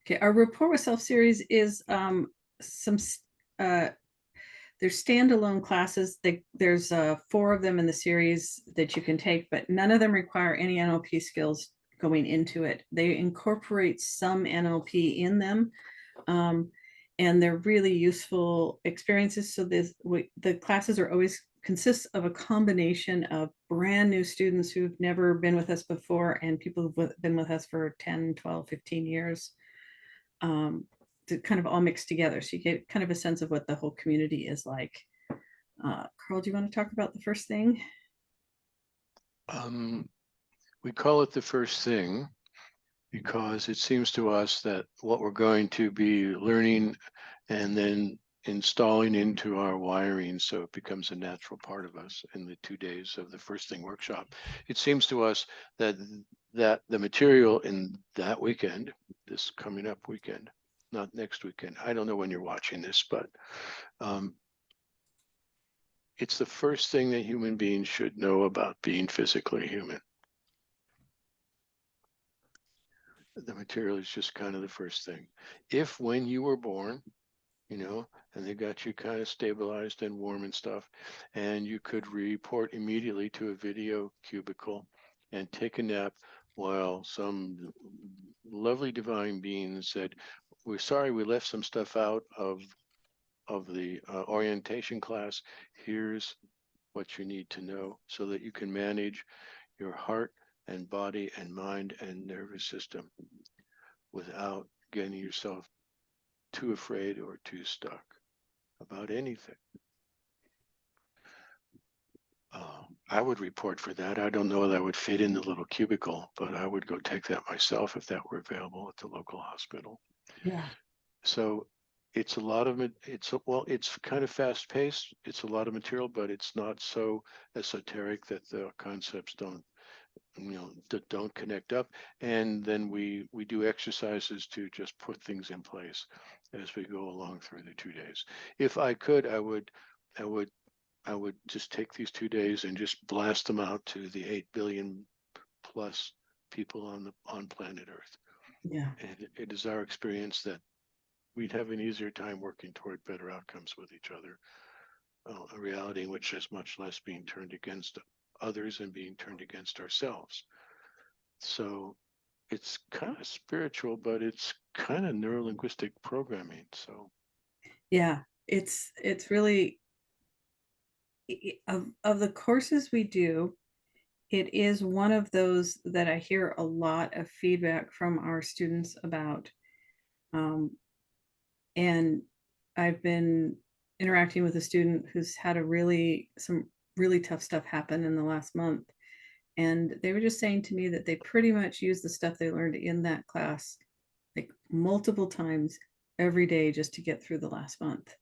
Okay, our Rapport with Self series is some there's standalone classes. There's 4 of them in the series that you can take, but none of them require any NLP skills going into it. They incorporate some NLP in them, and they're really useful experiences. So the classes are always consists of a combination of brand new students who've never been with us before and people who've been with us for 10, 12, 15 years, to kind of all mixed together. So you get kind of a sense of what the whole community is like. Carl, do you want to talk about the first thing? We call it the first thing because it seems to us that what we're going to be learning and then installing into our wiring so it becomes a natural part of us in the 2 days of the first thing workshop. It seems to us that the material in that weekend, this coming up weekend, not next weekend, I don't know when you're watching this, but it's the first thing that human beings should know about being physically human. The material is just kind of the first thing. If when you were born, you know, and they got you kind of stabilized and warm and stuff, and you could report immediately to a video cubicle and take a nap while some lovely divine being said, we're sorry we left some stuff out of the orientation class. Here's what you need to know so that you can manage your heart and body and mind and nervous system without getting yourself too afraid or too stuck about anything. I would report for that. I don't know that would fit in the little cubicle, but I would go take that myself if that were available at the local hospital. Yeah. So it's a lot of it. It's kind of fast paced. It's a lot of material, but it's not so esoteric that the concepts don't connect up. And then we do exercises to just put things in place as we go along through the 2 days. If I could, I would just take these 2 days and just blast them out to the 8 billion plus people on planet Earth. Yeah. And it is our experience that we'd have an easier time working toward better outcomes with each other. A reality in which there's much less being turned against others and being turned against ourselves. So it's kind of spiritual, but it's kind of neurolinguistic programming. So Yeah, it's really, of the courses we do, it is one of those that I hear a lot of feedback from our students about. And I've been interacting with a student who's had some really tough stuff happen in the last month. And they were just saying to me that they pretty much use the stuff they learned in that class like multiple times every day just to get through the last month.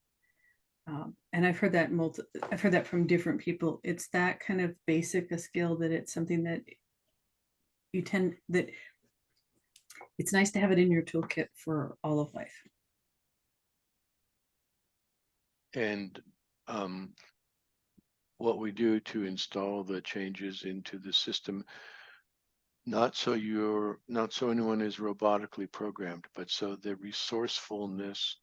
And I've heard that from different people. It's that kind of basic a skill that it's something that that it's nice to have it in your toolkit for all of life. And what we do to install the changes into the system, not so anyone is robotically programmed, but so the resourcefulness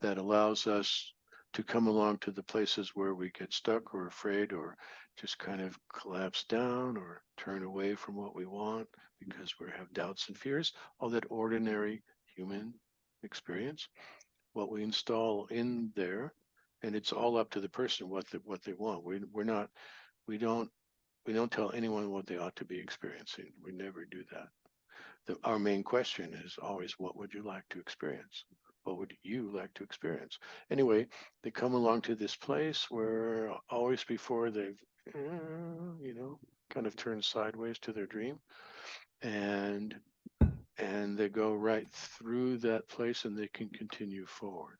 that allows us to come along to the places where we get stuck or afraid or just kind of collapse down or turn away from what we want because we have doubts and fears, all that ordinary human experience, what we install in there, and it's all up to the person what they want. We don't tell anyone what they ought to be experiencing. We never do that. Our main question is always, what would you like to experience? What would you like to experience? Anyway, they come along to this place where always before they've, kind of turned sideways to their dream, and they go right through that place and they can continue forward.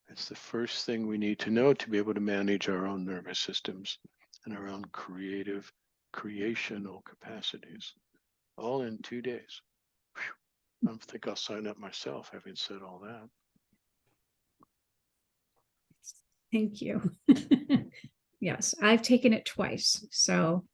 It's the first thing we need to know to be able to manage our own nervous systems and our own creational capacities, all in 2 days. Whew. I think I'll sign up myself, having said all that. Thank you. Yes, I've taken it twice. So